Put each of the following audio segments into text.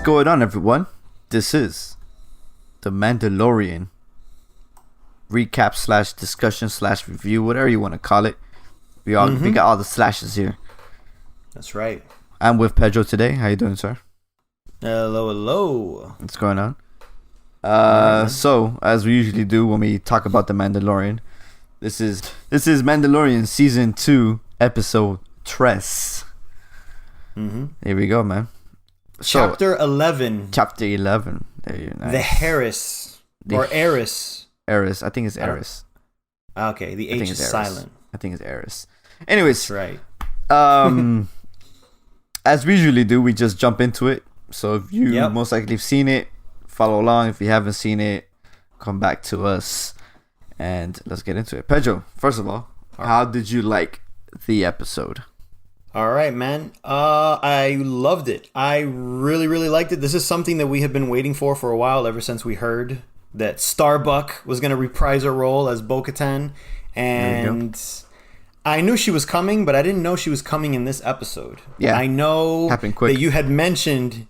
going on, everyone? This is the Mandalorian recap / discussion / review, whatever you want to call it. We got all the slashes here. That's right. I'm with Pedro today. How you doing, sir? Hello. What's going on? So as we usually do when we talk about the Mandalorian, this is Mandalorian season 2, episode 3. Here we go, man. So, Chapter 11. Chapter 11. There you go. Nice. The Harris or Eris. Eris. I think it's Eris. Okay, the H is silent. I think it's Eris. Anyways, that's right. As we usually do, we just jump into it. So if you most likely have seen it, follow along. If you haven't seen it, come back to us and let's get into it. Pedro, first of all, how did you like the episode? All right, man. I loved it. I really, really liked it. This is something that we have been waiting for a while, ever since we heard that Starbuck was going to reprise her role as Bo-Katan. And I knew she was coming, but I didn't know she was coming in this episode. Yeah, I know happened quick. That you had mentioned...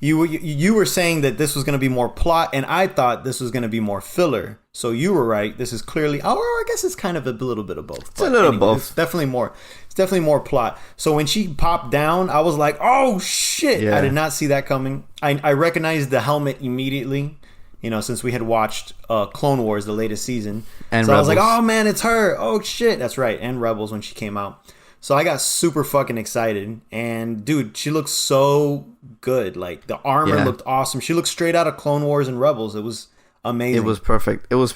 You were saying that this was going to be more plot, and I thought this was going to be more filler. So you were right. This is clearly, I guess it's kind of a little bit of both. It's a little both. It's definitely more plot. So when she popped down, I was like, oh shit! Yeah. I did not see that coming. I recognized the helmet immediately. Since we had watched Clone Wars, the latest season, and so Rebels. I was like, oh man, it's her. Oh shit, that's right. And Rebels when she came out. So I got super fucking excited, and dude, she looks so good. Like the armor looked awesome. She looked straight out of Clone Wars and Rebels. It was amazing. It was perfect. It was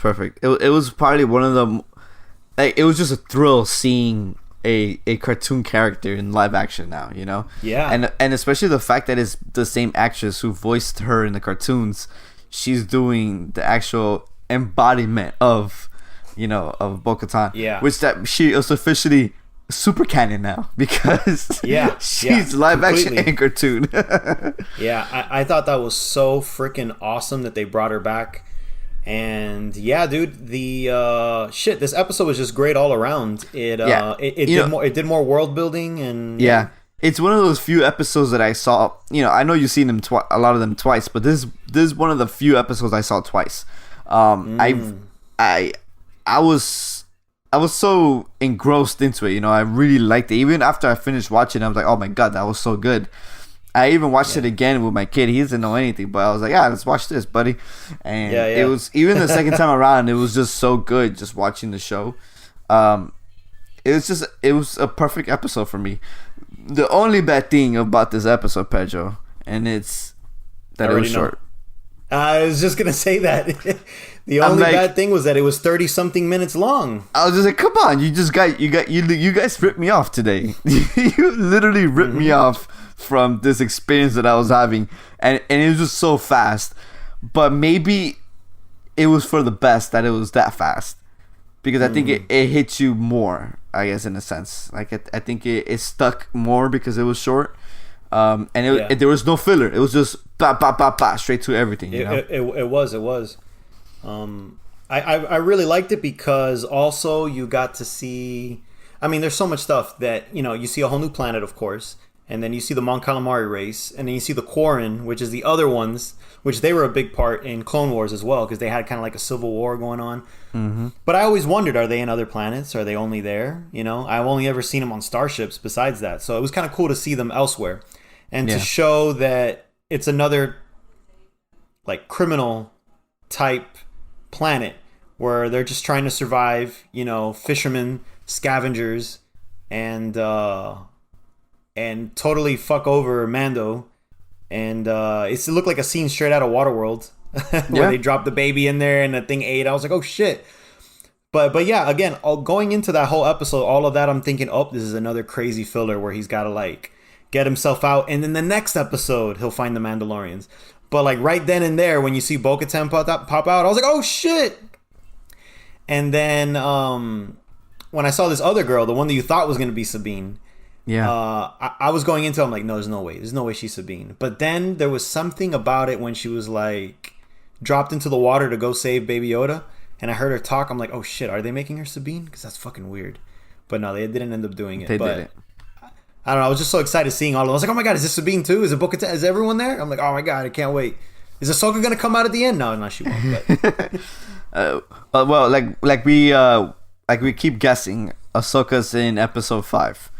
probably one of the, it was just a thrill seeing a cartoon character in live action now. Yeah. And especially the fact that it's the same actress who voiced her in the cartoons. She's doing the actual embodiment of Bo-Katan. Yeah. Which that she is officially super canon now because she's live action and cartoon. I thought that was so freaking awesome that they brought her back. And yeah, dude, the this episode was just great all around. It did more world building and it's one of those few episodes that I saw. I know you've seen them a lot of them twice, but this is one of the few episodes I saw twice. I was so engrossed into it, I really liked it. Even after I finished watching, I was like, oh my god, that was so good. I even watched it again with my kid. He doesn't know anything, but I was like, let's watch this, buddy. And it was, even the second time around, it was just so good just watching the show. It was a perfect episode for me. The only bad thing about this episode, Pedro, and it's that it was short. I was just gonna say that. The only bad thing was that it was 30-something minutes long. I was just like, come on, you guys ripped me off today. You literally ripped me off from this experience that I was having, and it was just so fast. But maybe it was for the best that it was that fast, because I think it hit you more, I guess, in a sense. Like I think it stuck more because it was short. And there was no filler. It was just straight to everything. It was. I really liked it because also you got to see. I mean, there's so much stuff that you see a whole new planet, of course, and then you see the Mon Calamari race, and then you see the Quarren, which is the other ones, which they were a big part in Clone Wars as well because they had kind of like a civil war going on. But I always wondered, are they in other planets? Are they only there? I've only ever seen them on starships. Besides that, so it was kind of cool to see them elsewhere. And to show that it's another like criminal type planet where they're just trying to survive, fishermen, scavengers, and totally fuck over Mando. And it looked like a scene straight out of Waterworld where they dropped the baby in there and the thing ate. I was like, oh shit. But yeah, again, going into that whole episode, all of that, I'm thinking, oh, this is another crazy filler where he's got to like get himself out, and then the next episode he'll find the Mandalorians. But like right then and there, when you see Bo-Katan pop out, I was like, oh shit. And then when I saw this other girl, the one that you thought was going to be Sabine, I was going into it, I'm like, no, there's no way she's Sabine. But then there was something about it when she was like dropped into the water to go save Baby Yoda, and I heard her talk. I'm like, oh shit, are they making her Sabine? Because that's fucking weird. But no, they didn't end up doing it. They did it. I don't know. I was just so excited seeing all of them. I was like, oh my god, is this Sabine too? Is it Bo-Katan? Is everyone there? I'm like, oh my god, I can't wait. Is Ahsoka gonna come out at the end? No, she won't. But. Well, like we keep guessing, Ahsoka's in episode 5.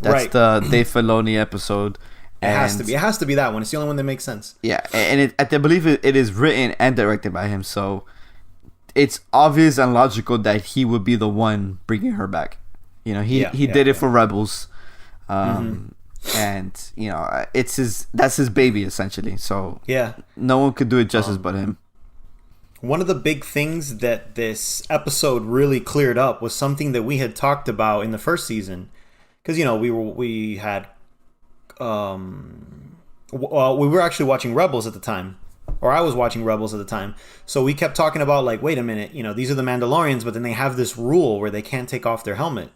That's the Dave Filoni episode. It has to be. It has to be that one. It's the only one that makes sense. Yeah, and I believe it is written and directed by him, so it's obvious and logical that he would be the one bringing her back. You know, he did it for Rebels, and you know, that's his baby essentially. So yeah, no one could do it justice but him. One of the big things that this episode really cleared up was something that we had talked about in the first season, because you know we were actually watching Rebels at the time, or I was watching Rebels at the time. So we kept talking about like, wait a minute, you know, these are the Mandalorians, but then they have this rule where they can't take off their helmet.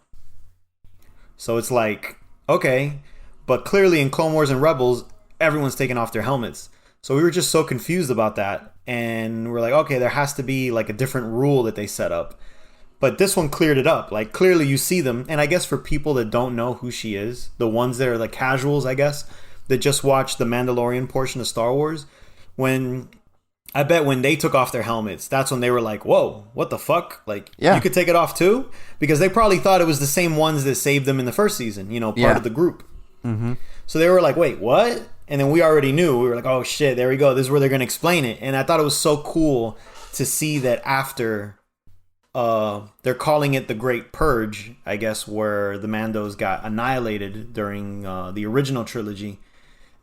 So it's like, okay, but clearly in Clone Wars and Rebels, everyone's taking off their helmets. So we were just so confused about that. And we're like, okay, there has to be like a different rule that they set up. But this one cleared it up. Like, clearly you see them. And I guess for people that don't know who she is, the ones that are the casuals, I guess, that just watch the Mandalorian portion of Star Wars, I bet when they took off their helmets, that's when they were like, whoa, what the fuck? Like, you could take it off too? Because they probably thought it was the same ones that saved them in the first season, you know, part of the group. Mm-hmm. So they were like, wait, what? And then we already knew. We were like, oh shit, there we go. This is where they're going to explain it. And I thought it was so cool to see that after they're calling it the Great Purge, I guess, where the Mandos got annihilated during the original trilogy,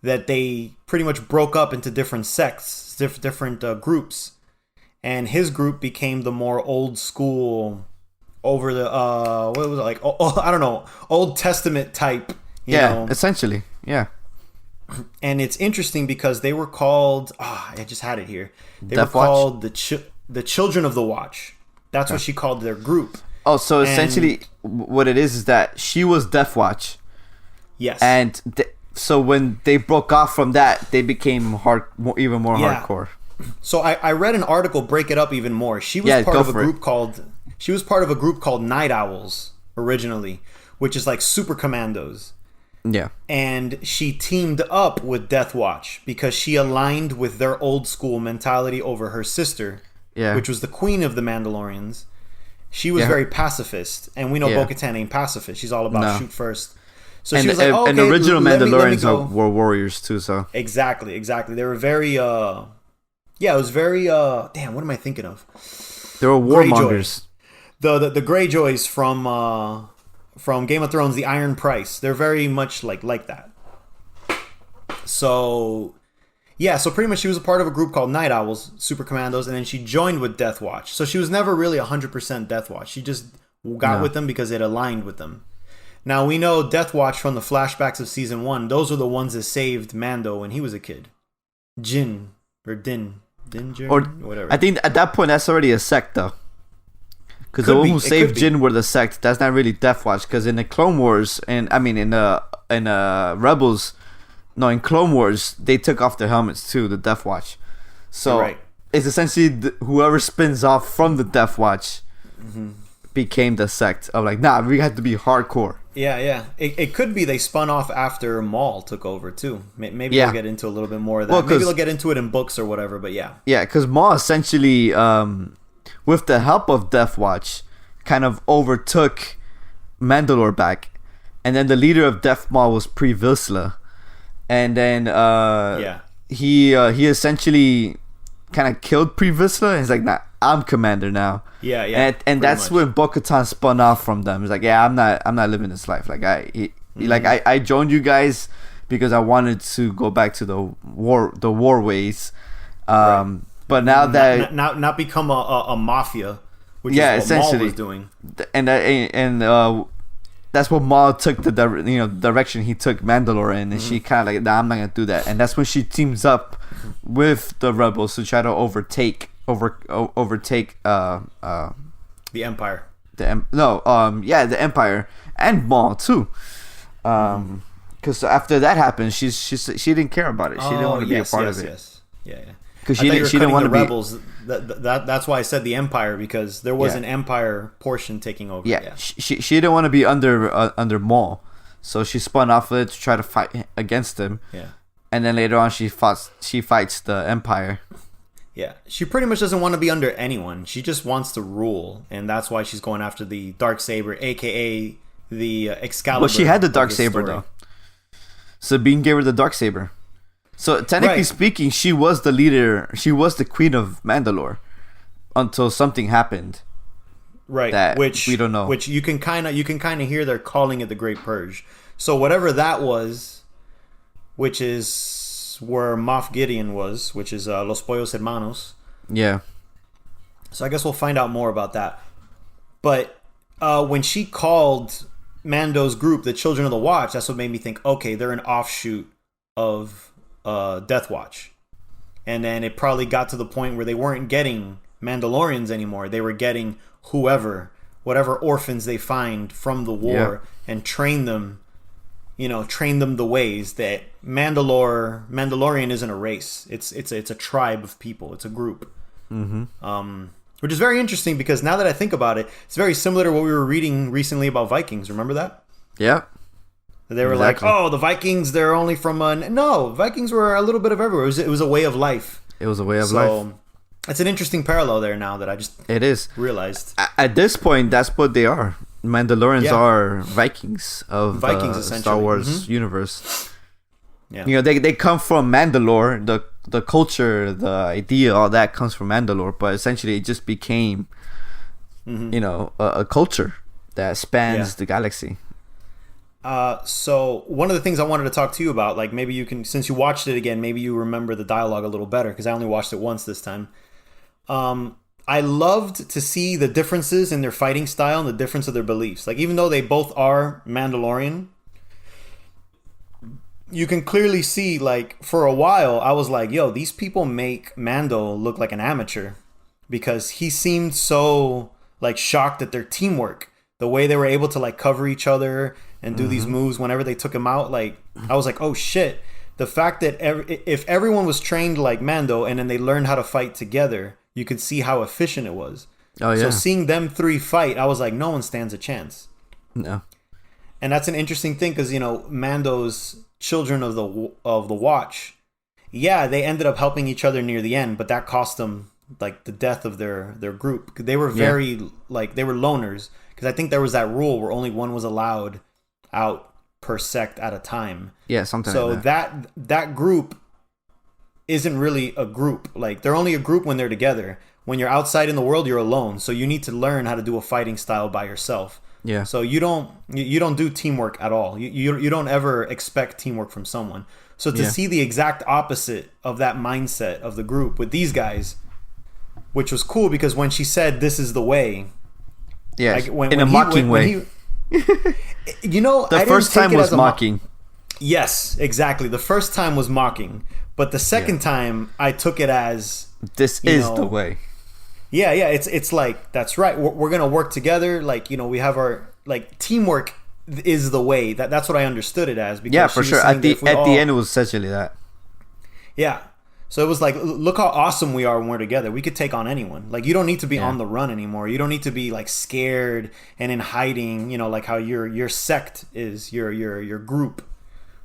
that they pretty much broke up into different sects, different groups. And his group became the more old school, over the, what was it, like, I don't know, Old Testament type, you know? Essentially, yeah. And it's interesting because they were called, I just had it here. They Death were Watch? called the Children of the Watch. That's what she called their group. Oh, so essentially what it is that she was Death Watch. Yes. And so when they broke off from that, they became even more hardcore. So I read an article break it up even more. She was part of a group called Night Owls originally, which is like super commandos. Yeah. And she teamed up with Death Watch because she aligned with their old school mentality over her sister, which was the queen of the Mandalorians. She was very pacifist, and we know Bo-Katan ain't pacifist. She's all about shoot first. So she was like, okay, and the original Mandalorians were warriors too, so. Exactly. They were very, it was very, damn, what am I thinking of? They were warmongers. The Greyjoys from Game of Thrones, the Iron Price. They're very much like that. So, so pretty much she was a part of a group called Night Owls, Super Commandos, and then she joined with Death Watch. So she was never really 100% Death Watch. She just got with them because it aligned with them. Now, we know Death Watch from the flashbacks of Season 1. Those are the ones that saved Mando when he was a kid. Din, or whatever. I think at that point, that's already a sect, though. Because the one who saved Jin were the sect. That's not really Death Watch. Because in the Clone Wars, in Rebels, no, in Clone Wars, they took off their helmets too, the Death Watch. So it's essentially whoever spins off from the Death Watch became the sect of like, nah, we have to be hardcore. Yeah. It could be they spun off after Maul took over too. Maybe we'll get into a little bit more of that. Well, maybe they'll get into it in books or whatever, but yeah. Yeah, because Maul essentially, with the help of Death Watch, kind of overtook Mandalore back. And then the leader of Death Maul was Pre Vizsla. And then he essentially kind of killed Pre Vizsla. And he's like, nah, I'm commander now. Yeah. And that's when Bo-Katan spun off from them. He's like, yeah, I'm not living this life. Like I joined you guys because I wanted to go back to the war ways. But now that not become a mafia, which is what Maul was doing, and that's what Maul took the direction he took Mandalore in, and she kind of like, nah, I'm not gonna do that, and that's when she teams up with the rebels to try to overtake the Empire. The Empire and Maul too. Because after that happened, she didn't care about it. She didn't want to be a part of it. Yeah. Because she didn't want to be rebels. That's why I said the Empire, because there was an Empire portion taking over. Yeah. She didn't want to be under Maul, So she spun off of it to try to fight against him. Yeah. And then later on, she fights the Empire. Yeah, she pretty much doesn't want to be under anyone. She just wants to rule, and that's why she's going after the Darksaber, aka the Excalibur. Well, she had the Darksaber though. Sabine gave her the Darksaber. So technically speaking, she was the leader. She was the queen of Mandalore until something happened. Right, that which we don't know. Which you can kind of hear they're calling it the Great Purge. So whatever that was, which is where Moff Gideon was, which is Los Pollos Hermanos. Yeah. So I guess we'll find out more about that. But when she called Mando's group the Children of the Watch, that's what made me think, okay, they're an offshoot of Death Watch. And then it probably got to the point where they weren't getting Mandalorians anymore. They were getting whatever orphans they find from the war, and train them the ways that Mandalorian isn't a race. It's a tribe of people. It's a group. Mm-hmm. Which is very interesting because now that I think about it, it's very similar to what we were reading recently about Vikings. Remember that? Yeah. They were like, oh, the Vikings, they're only from... No, Vikings were a little bit of everywhere. It was a way of life. It was a way of life. It's an interesting parallel there now that I just realized. At this point, that's what they are. Mandalorians are Vikings of Star Wars universe. Yeah. You know, they come from Mandalore. The culture, the idea, all that comes from Mandalore. But essentially, it just became, a culture that spans the galaxy. So one of the things I wanted to talk to you about, like maybe you can, since you watched it again, maybe you remember the dialogue a little better because I only watched it once this time. I loved to see the differences in their fighting style and the difference of their beliefs. Like even though they both are Mandalorian, you can clearly see, like, for a while I was like, yo, these people make Mando look like an amateur because he seemed so like shocked at their teamwork, the way they were able to like cover each other and do these moves whenever they took him out. Like I was like, oh shit, the fact that if everyone was trained like Mando and then they learned how to fight together, you could see how efficient it was. Oh yeah. So seeing them three fight, I was like, no one stands a chance. No. And that's an interesting thing because, Mando's children of the Watch, they ended up helping each other near the end, but that cost them like the death of their group. They were very they were loners because I think there was that rule where only one was allowed out per sect at a time. Yeah, something so like that. that group isn't really a group. Like they're only a group when they're together. When you're outside in the world, you're alone. So you need to learn how to do a fighting style by yourself. Yeah. So you don't do teamwork at all. You don't ever expect teamwork from someone. So to see the exact opposite of that mindset of the group with these guys, which was cool because when she said this is the way, in a mocking way. The first time was mocking. Yes, exactly. The first time was mocking, but the second time I took it as this is the way. Yeah, it's like that's right. We're gonna work together. Like we have our teamwork is the way. That's what I understood it as. Because for sure. At the end, it was essentially that. Yeah. So it was like, look how awesome we are when we're together. We could take on anyone. Like you don't need to be on the run anymore. You don't need to be like scared and in hiding. Like how your sect is, your group.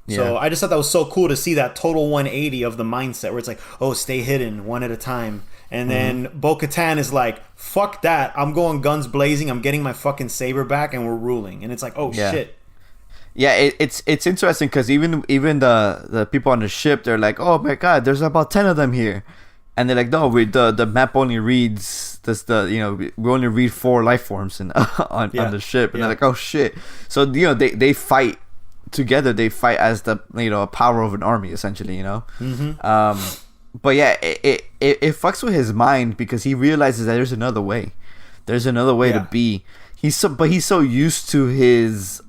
So I just thought that was so cool to see that total 180 of the mindset where it's like, oh, stay hidden one at a time. And then Bo-Katan is like, fuck that. I'm going guns blazing. I'm getting my fucking saber back and we're ruling. And it's like, oh, shit. Yeah, it's interesting because even the people on the ship, they're like, oh my god, there's about 10 of them here. And they're like, no, the map only reads we only read 4 life forms on the ship. And they're like, oh shit. So, they fight together. They fight as the power of an army essentially. But yeah, it fucks with his mind because he realizes that there's another way. There's another way to be. He's so used to his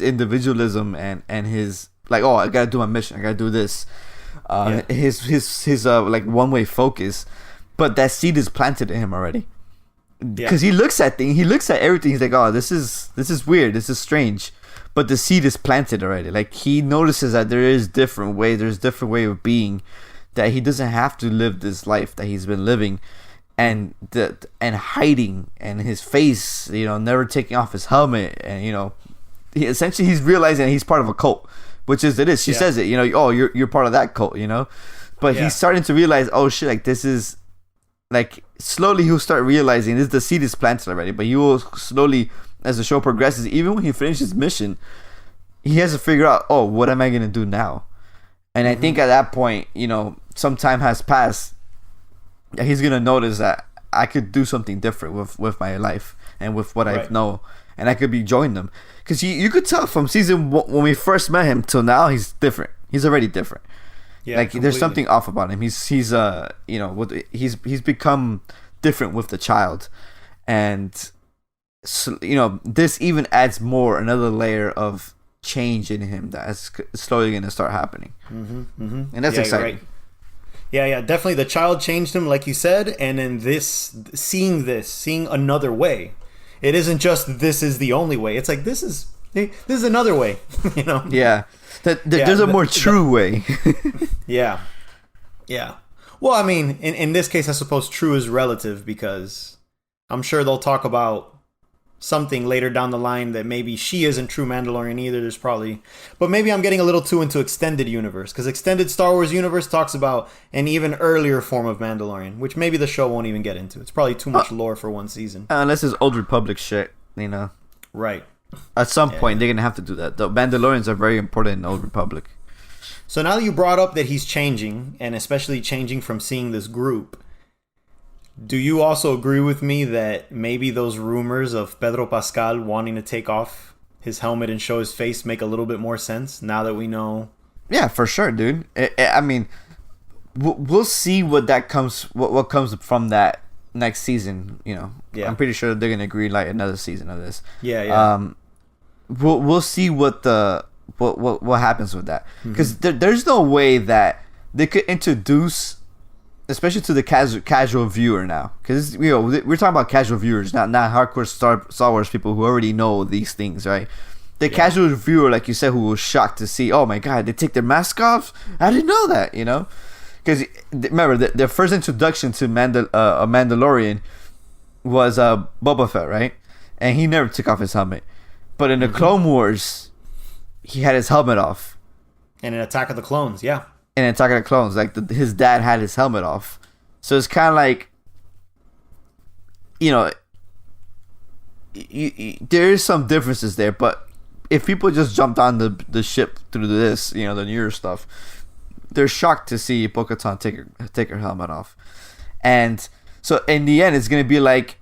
individualism and his like, oh, I gotta do my mission. I gotta do this. His like one way focus, but that seed is planted in him already. Because he looks at things. He looks at everything. He's like, oh, this is weird. This is strange. But the seed is planted already. Like he notices that there is different way. There's different way of being. That he doesn't have to live this life that he's been living, and hiding, and his face, never taking off his helmet, and essentially he's realizing he's part of a cult, which is it is. She says it, oh, you're part of that cult, But he's starting to realize, oh shit, like this is like slowly he'll start realizing this. The seed is planted already, but he will slowly, as the show progresses, even when he finishes his mission, he has to figure out, oh, what am I gonna do now? And I think at that point, some time has passed. He's gonna notice that I could do something different with my life and with what I know, and I could be joining them. Because you could tell from season one, when we first met him till now, he's different. He's already different. Yeah, like completely. There's something off about him. He's become different with the child, and so, this even adds another layer of change in him that is slowly going to start happening, and that's exciting. Right. Yeah, definitely. The child changed him, like you said, and in seeing another way. It isn't just this is the only way. It's like this is another way. Yeah. There's a more true way. Yeah. Well, I mean, in this case, I suppose true is relative, because I'm sure they'll talk about something later down the line that maybe she isn't true Mandalorian either. There's probably, but maybe I'm getting a little too into extended universe, because extended Star Wars universe talks about an even earlier form of Mandalorian, which maybe the show won't even get into. It's probably too much lore for one season. Unless it's Old Republic shit, Right. At some point, they're going to have to do that. The Mandalorians are very important in the Old Republic. So now that you brought up that he's changing, and especially changing from seeing this group, do you also agree with me that maybe those rumors of Pedro Pascal wanting to take off his helmet and show his face make a little bit more sense now that we know? Yeah, for sure, dude. I mean, we'll see what comes from that next season. Yeah. I'm pretty sure they're gonna agree like another season of this. Yeah. We'll see what happens with that, because there's no way that they could introduce, especially to the casual viewer now, because we're talking about casual viewers, not hardcore Star Wars people who already know these things, right? The casual viewer, like you said, who was shocked to see, oh my god, they take their mask off. I didn't know that, because remember the first introduction to a Mandalorian was Boba Fett, right? And he never took off his helmet, but in the Clone Wars, he had his helmet off. And in Attack of the Clones, yeah. In Attack of the Clones, like his dad had his helmet off, so it's kind of like, there is some differences there. But if people just jumped on the ship through this, the newer stuff, they're shocked to see Bo-Katan take her helmet off, and so in the end, it's gonna be like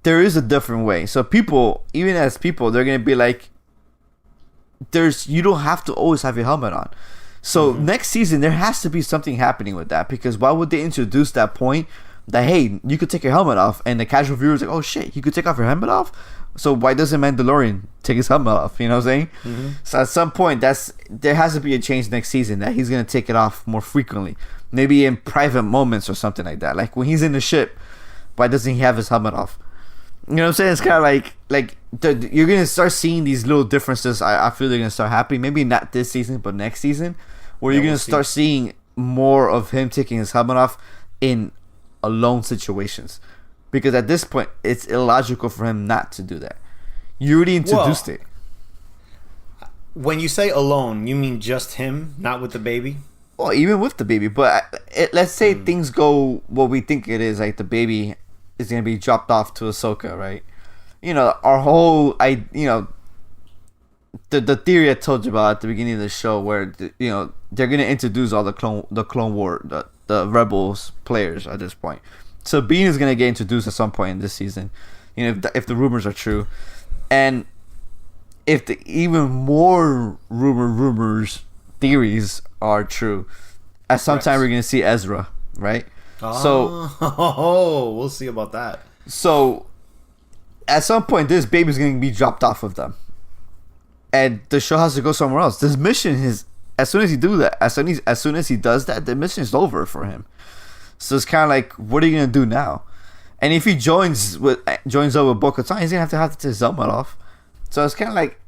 there is a different way. So people, even as people, they're gonna be like, you don't have to always have your helmet on. So next season, there has to be something happening with that, because why would they introduce that point that, hey, you could take your helmet off, and the casual viewer's like, oh shit, you could take off your helmet off? So why doesn't Mandalorian take his helmet off? You know what I'm saying? So at some point, there has to be a change next season that he's going to take it off more frequently. Maybe in private moments or something like that. Like when he's in the ship, why doesn't he have his helmet off? You know what I'm saying? It's kind of like you're going to start seeing these little differences. I feel they're going to start happening. Maybe not this season, but next season, where you're going to start seeing more of him taking his helmet off in alone situations. Because at this point, it's illogical for him not to do that. You already introduced it. When you say alone, you mean just him, not with the baby? Well, even with the baby. But let's say things go what we think it is. Like the baby is going to be dropped off to Ahsoka, right? Our whole... The theory I told you about at the beginning of the show, where they're going to introduce all the Clone War, the Rebels players at this point. So Bean is going to get introduced at some point in this season, if the rumors are true. And if the even more rumors, theories are true, at some time we're going to see Ezra, right? So we'll see about that. So at some point, this baby's going to be dropped off of them. And the show has to go somewhere else. This mission is, as soon as he does that, the mission is over for him. So it's kind of like, what are you gonna do now? And if he joins up with Bo-Katan, he's gonna have to take his helmet off. So it's kind of like,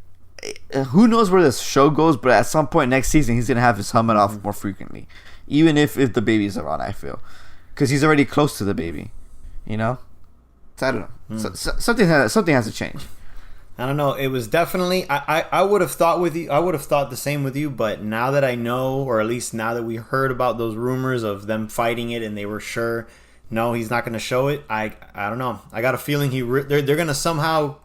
who knows where this show goes? But at some point next season, he's gonna have his helmet off more frequently, even if the baby's around. I feel, because he's already close to the baby, So I don't know. So something has to change. I don't know. It was definitely. I would have thought with you. I would have thought the same with you. But now that I know, or at least now that we heard about those rumors of them fighting it, and they were sure, no, he's not going to show it. I don't know. I got a feeling they're going to somehow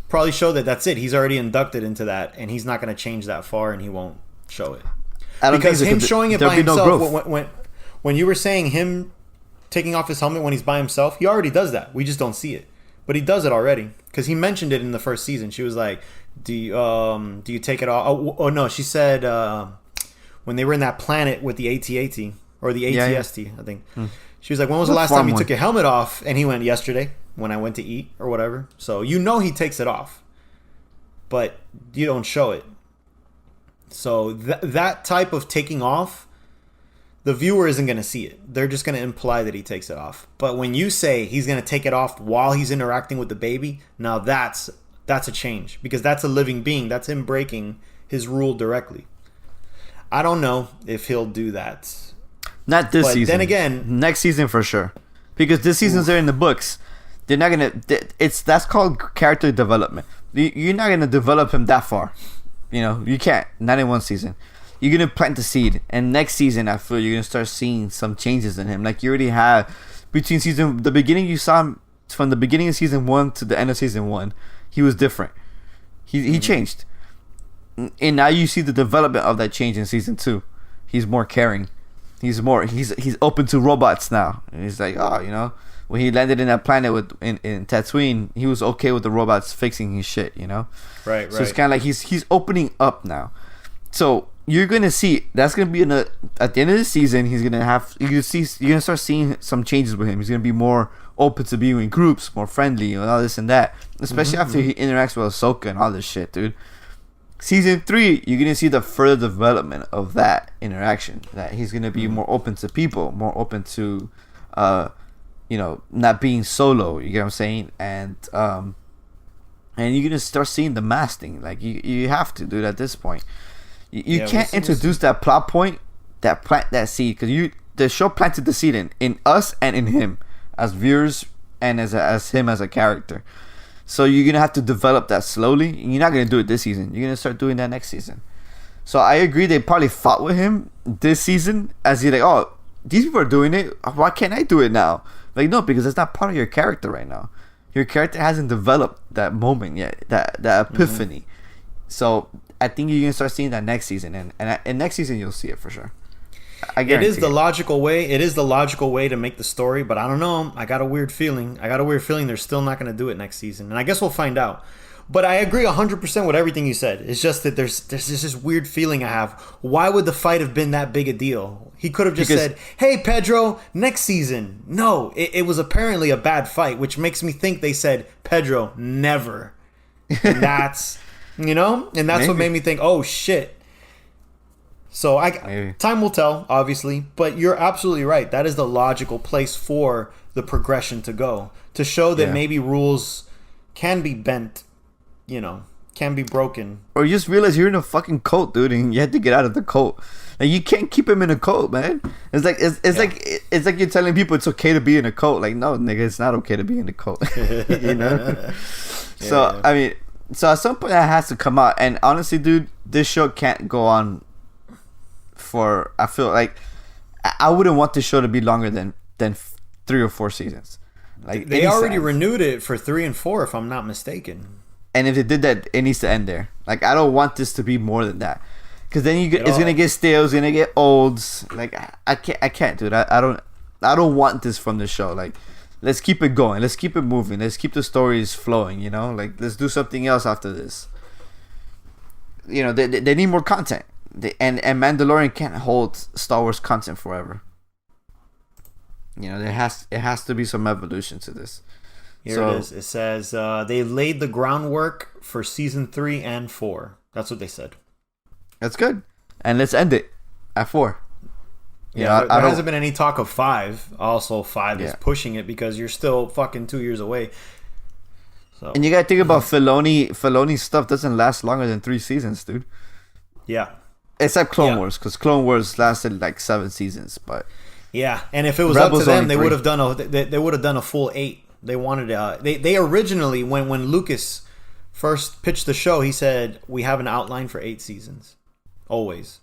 probably show that that's it. He's already inducted into that, and he's not going to change that far, and he won't show it. Because him showing it by himself, when you were saying him taking off his helmet when he's by himself, he already does that. We just don't see it. But he does it already because he mentioned it in the first season. She was like, "Do you take it off?" Oh no, she said when they were in that planet with the AT-AT or the ATST, I think. She was like, "When was the last time you took your helmet off?" And he went, "Yesterday when I went to eat or whatever." So you know he takes it off, but you don't show it. So that type of taking off, the viewer isn't going to see it. They're just going to imply that he takes it off. But when you say he's going to take it off while he's interacting with the baby, now that's a change. Because that's a living being. That's him breaking his rule directly. I don't know if he'll do that. Not this season. Then again, next season for sure. Because this season's there in the books. They're not going to... That's called character development. You're not going to develop him that far. You know, you can't. Not in one season. You're going to plant the seed. And next season, I feel you're going to start seeing some changes in him. Like you already have between the beginning you saw him from the beginning of season 1 to the end of season 1. He was different. He changed. And now you see the development of that change in season 2. He's more caring. He's open to robots now. And he's like, oh, you know, when he landed in that planet in Tatooine, he was okay with the robots fixing his shit, you know? Right. So it's kind of like he's opening up now. So you're gonna see that's gonna be at the end of the season. You're gonna start seeing some changes with him. He's gonna be more open to being in groups, more friendly, and all this and that. Especially after he interacts with Ahsoka and all this shit, dude. Season 3, you're gonna see the further development of that interaction. That he's gonna be more open to people, more open to, not being solo. You get what I'm saying? And you're gonna start seeing the masking. Like you have to, dude. At this point. You can't introduce that plot point, plant that seed, because the show planted the seed in us and in him as viewers and as him as a character. So you're gonna have to develop that slowly. You're not gonna do it this season. You're gonna start doing that next season. So I agree. They probably fought with him this season as he's like, oh, these people are doing it. Why can't I do it now? Like no, because it's not part of your character right now. Your character hasn't developed that moment yet. That epiphany. So I think you're gonna start seeing that next season, and next season you'll see it for sure. It is the logical way. It is the logical way to make the story, but I don't know. I got a weird feeling. They're still not gonna do it next season, and I guess we'll find out. But I agree 100% with everything you said. It's just that there's this weird feeling I have. Why would the fight have been that big a deal? He could have just said, "Hey, Pedro, next season." No, it was apparently a bad fight, which makes me think they said, "Pedro, never." And that's. You know, and that's what made me think, oh shit. So time will tell, obviously, but you're absolutely right. That is the logical place for the progression to go, to show that maybe rules can be bent, can be broken. Or you just realize you're in a fucking cult, dude, and you have to get out of the cult. Like you can't keep him in a cult, man. It's like you're telling people it's okay to be in a cult. Like no, nigga, it's not okay to be in a cult. You know. I mean. So at some point that has to come out, and honestly, dude, this show can't go on for. I feel like I wouldn't want this show to be longer than 3 or 4 seasons. Like they already renewed it for 3 and 4, if I'm not mistaken. And if they did that, it needs to end there. Like I don't want this to be more than that, because then it's gonna get stale, it's gonna get old. Like I can't, dude. I don't want this from the show. Like. Let's keep it going. Let's keep it moving. Let's keep the stories flowing, Like, let's do something else after this. They need more content. And Mandalorian can't hold Star Wars content forever. It has to be some evolution to this. Here it is. It says, they laid the groundwork for season 3 and 4. That's what they said. That's good. And let's end it at 4. Yeah, there hasn't been any talk of 5. Also, 5 is pushing it because you're still fucking 2 years away. So. And you gotta think about Filoni's stuff doesn't last longer than 3 seasons, dude. Yeah. Except Clone Wars, because Clone Wars lasted like 7 seasons, but and if it was Rebels up to them, they would have done a full 8. They wanted they originally when Lucas first pitched the show, he said, we have an outline for 8 seasons. Always.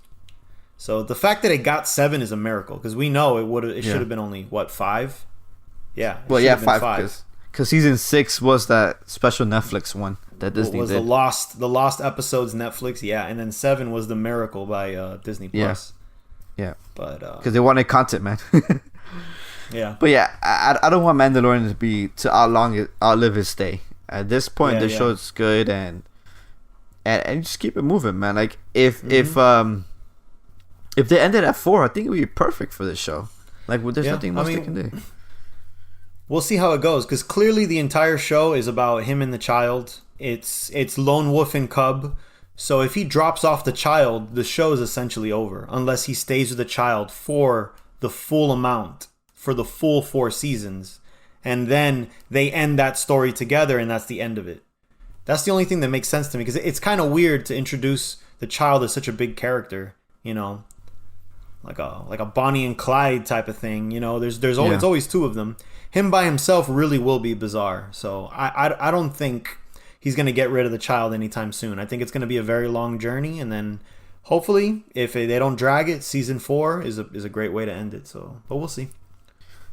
So the fact that it got 7 is a miracle, because we know it should have been only, 5? Yeah. Well, yeah, 5. Because season 6 was that special Netflix one that Disney was did. the lost episodes Netflix, yeah. And then 7 was the miracle by Disney Plus. Yeah. But because they wanted content, man. Yeah. But yeah, I don't want Mandalorian to outlive his stay. At this point, the show is good and just keep it moving, man. Like if they ended at 4, I think it would be perfect for this show. Like, there's nothing else they can do. We'll see how it goes, because clearly the entire show is about him and the child. It's lone wolf and cub. So if he drops off the child, the show is essentially over, unless he stays with the child for the full amount, for the full 4 seasons. And then they end that story together, and that's the end of it. That's the only thing that makes sense to me, because it's kind of weird to introduce the child as such a big character, you know, like a Bonnie and Clyde type of thing. You know, there's always 2 of them. Him by himself really will be bizarre. So I don't think he's going to get rid of the child anytime soon. I think it's going to be a very long journey, and then hopefully, if they don't drag it, season 4 is a great way to end it. So, but we'll see.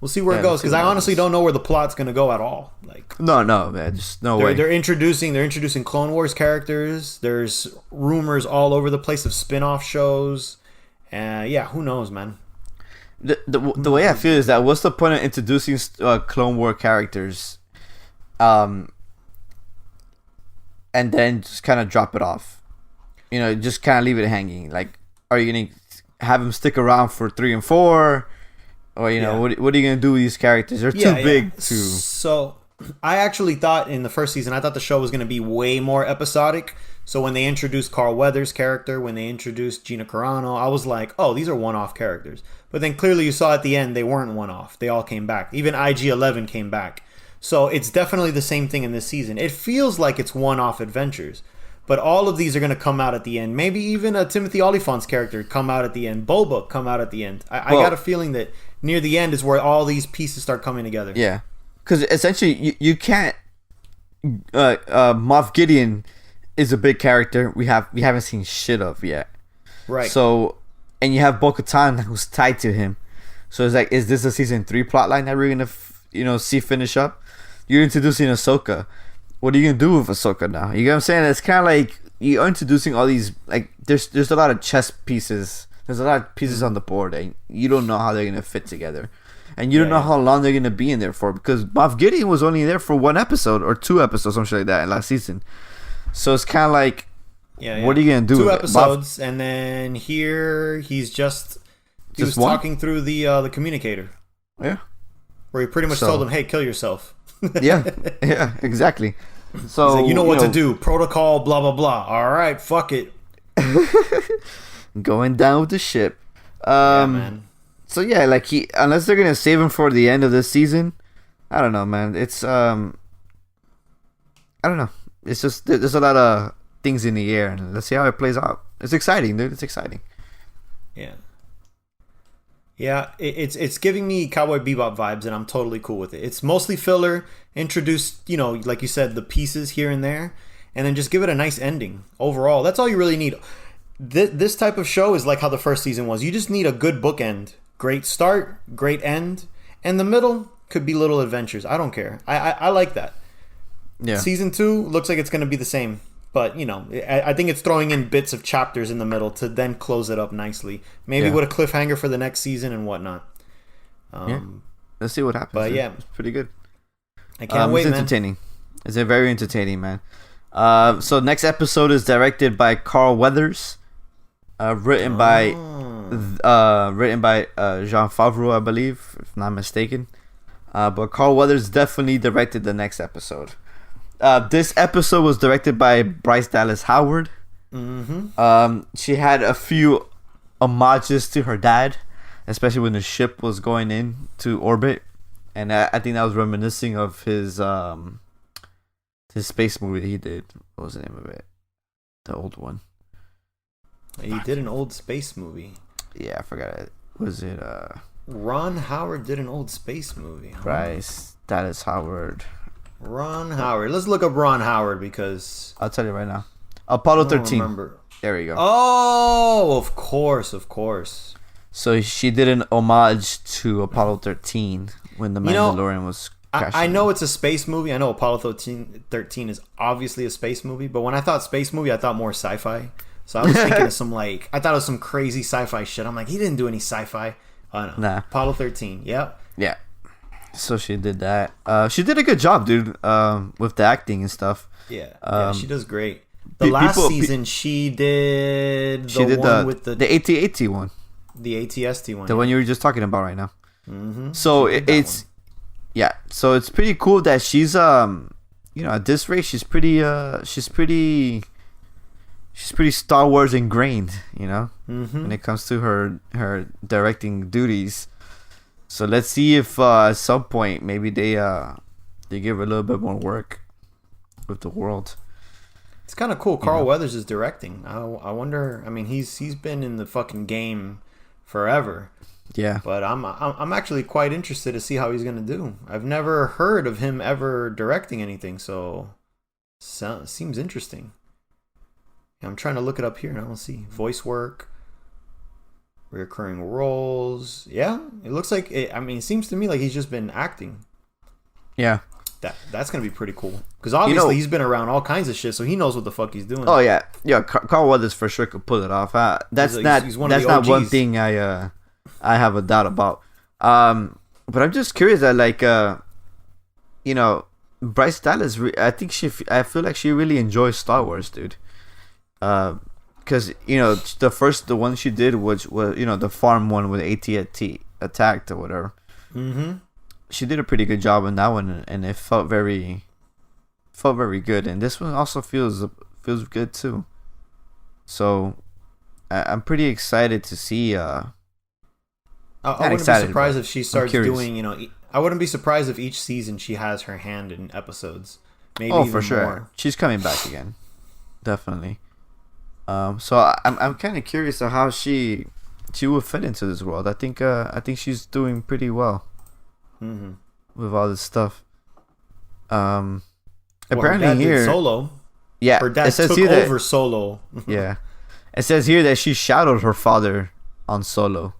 We'll see where it goes, because I honestly don't know where the plot's going to go at all. Like, no, man, just no way. They're introducing Clone Wars characters. There's rumors all over the place of spin-off shows. Yeah, who knows, man. The way I feel is that what's the point of introducing Clone War characters, and then just kind of drop it off? You know, just kind of leave it hanging. Like, are you gonna have them stick around for 3 and 4? Or, you know, what are you going to do with these characters? They're too big to... So, I actually thought in the first season, I thought the show was going to be way more episodic. So, when they introduced Carl Weathers' character, when they introduced Gina Carano, I was like, oh, these are one-off characters. But then clearly you saw at the end, they weren't one-off. They all came back. Even IG-11 came back. So, it's definitely the same thing in this season. It feels like it's one-off adventures. But all of these are going to come out at the end. Maybe even a Timothy Olyphant's character come out at the end. Boba come out at the end. I got a feeling that near the end is where all these pieces start coming together. Yeah. Because essentially, you can't... Moff Gideon is a big character we haven't seen shit of yet. Right. So, and you have Bo-Katan who's tied to him. So it's like, is this a season 3 plotline that we're going to see finish up? You're introducing Ahsoka. What are you gonna do with Ahsoka now? You know what I'm saying? It's kind of like you're introducing all these, like, there's a lot of chess pieces. There's a lot of pieces on the board, and you don't know how they're gonna fit together, and you don't know how long they're gonna be in there for, because Moff Gideon was only there for 1 episode or 2 episodes, something like that, last season. So it's kind of like, what are you gonna do? 2 episodes, and then here he was talking through the communicator. Yeah. Where he pretty much told him, "Hey, kill yourself." yeah, exactly. So like, you know what to do. Protocol, blah blah blah. All right, fuck it. Going down with the ship. Man. So yeah, like unless they're gonna save him for the end of this season, I don't know, man. It's I don't know. It's just there's a lot of things in the air, and let's see how it plays out. It's exciting, dude. It's exciting. Yeah. Yeah, it's giving me Cowboy Bebop vibes, and I'm totally cool with it. It's mostly filler, introduce, you know, like you said, the pieces here and there, and then just give it a nice ending. Overall, that's all you really need. This type of show is like how the first season was. You just need a good bookend. Great start, great end, and the middle could be little adventures. I don't care. I like that. Yeah. Season 2 looks like it's going to be the same. But, you know, I think it's throwing in bits of chapters in the middle to then close it up nicely. Maybe with a cliffhanger for the next season and whatnot. Let's see what happens. But yeah, it's pretty good. I can't wait, It's entertaining. It's very entertaining, man. So next episode is directed by Carl Weathers. Written by Jean Favreau, I believe, if not mistaken. But Carl Weathers definitely directed the next episode. This episode was directed by Bryce Dallas Howard. Mm-hmm. She had a few homages to her dad, especially when the ship was going into orbit, and I think that was reminiscing of his space movie that he did. What was the name of it? The old one. He did an old space movie. Yeah, I forgot it. Was it Ron Howard did an old space movie? Bryce Dallas Howard. Ron Howard. Let's look up Ron Howard because I'll tell you right now. Apollo I don't 13. remember. There we go. Oh, of course. So she did an homage to Apollo 13 when the Mandalorian was crashing. I know it's a space movie. I know Apollo 13 is obviously a space movie, but when I thought space movie, I thought more sci-fi. So I was thinking of some I thought it was some crazy sci-fi shit. I'm like, he didn't do any sci-fi. Oh no. Nah. Apollo 13. Yep. Yeah. So she did that. She did a good job, dude, with the acting and stuff. Yeah, she does great. The last season, she did the one with the AT-AT one. The ATST one. The one you were just talking about right now. Mm-hmm. So it's so it's pretty cool that she's at this rate she's pretty Star Wars ingrained, when it comes to her directing duties. So let's see if at some point maybe they give her a little bit more work with the world. It's kind of cool. Carl Weathers is directing. I wonder. I mean, he's been in the fucking game forever. Yeah. But I'm actually quite interested to see how he's gonna do. I've never heard of him ever directing anything, so seems interesting. I'm trying to look it up here and I don't see voice work, recurring roles. Yeah, it looks like it. I mean, it seems to me like he's just been acting. Yeah. That's gonna be pretty cool because obviously he's been around all kinds of shit, so he knows what the fuck he's doing. Oh yeah. Carl Weathers for sure could pull it off. That's not one thing I have a doubt about. But I'm just curious that Bryce Dallas. I feel like she really enjoys Star Wars, dude. Because the one she did was the farm one with AT-AT attacked or whatever. Mm-hmm. She did a pretty good job in that one, and it felt very good. And this one also feels good too. So I'm pretty excited to see. I wouldn't be surprised if she starts doing. I wouldn't be surprised if each season she has her hand in episodes. Maybe even for sure. More. She's coming back again, definitely. So I'm kind of curious of how she will fit into this world. I think she's doing pretty well. Mm-hmm. With all this stuff. Apparently her dad here did Solo. Yeah, her dad took over Solo. Yeah, it says here that she shadowed her father on Solo,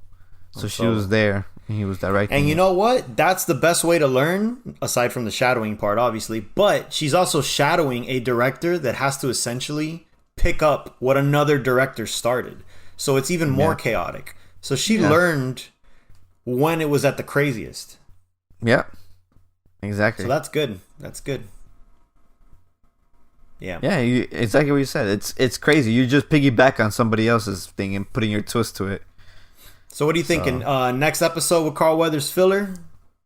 so she was there and he was directing. And you know what? That's the best way to learn, aside from the shadowing part, obviously. But she's also shadowing a director that has to essentially pick up what another director started, so it's even more chaotic. So she learned when it was at the craziest. Yeah, exactly. So that's good. Yeah. Yeah, exactly what you said. It's crazy. You just piggyback on somebody else's thing and putting your twist to it. So what are you thinking? Next episode with Carl Weathers filler,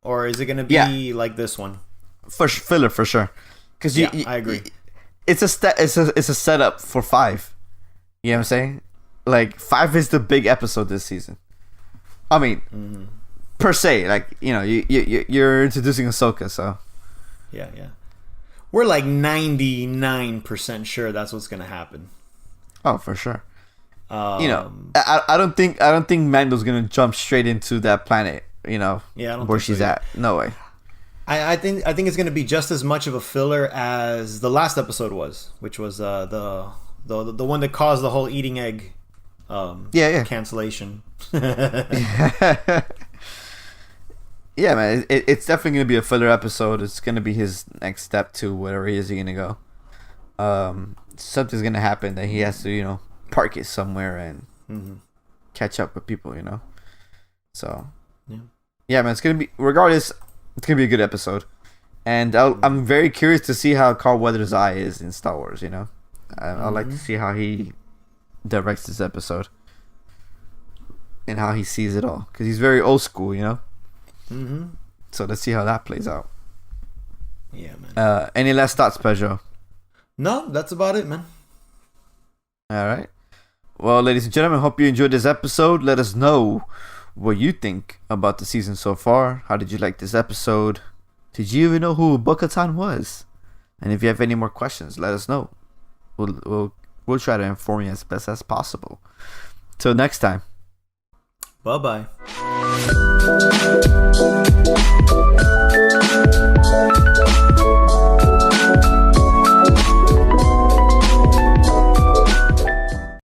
or is it going to be like this one? Filler for sure. Because I agree. It's a setup for 5. You know what I'm saying? Like 5 is the big episode this season. I mean, per se, you're introducing Ahsoka, so yeah. We're like 99% sure that's what's gonna happen. Oh, for sure. I don't think Mando's gonna jump straight into that planet. Where she's at. No way. I think it's gonna be just as much of a filler as the last episode was, which was the one that caused the whole eating egg cancellation. Yeah, man, it's definitely gonna be a filler episode. It's gonna be his next step to wherever he is gonna go. Something's gonna happen that he has to, park it somewhere and catch up with people, So yeah, man, it's gonna be regardless. It's gonna be a good episode, and I'm very curious to see how Carl Weathers' eye is in Star Wars. I'd like to see how he directs this episode and how he sees it all, because he's very old school, So let's see how that plays out. Yeah, man. Any last thoughts, Pedro? No, that's about it, man. All right. Well, ladies and gentlemen, hope you enjoyed this episode. Let us know what you think about the season so far. How did you like this episode? Did you even know who Bo-Katan was? And if you have any more questions, let us know. We'll try to inform you as best as possible. Till next time. Bye-bye.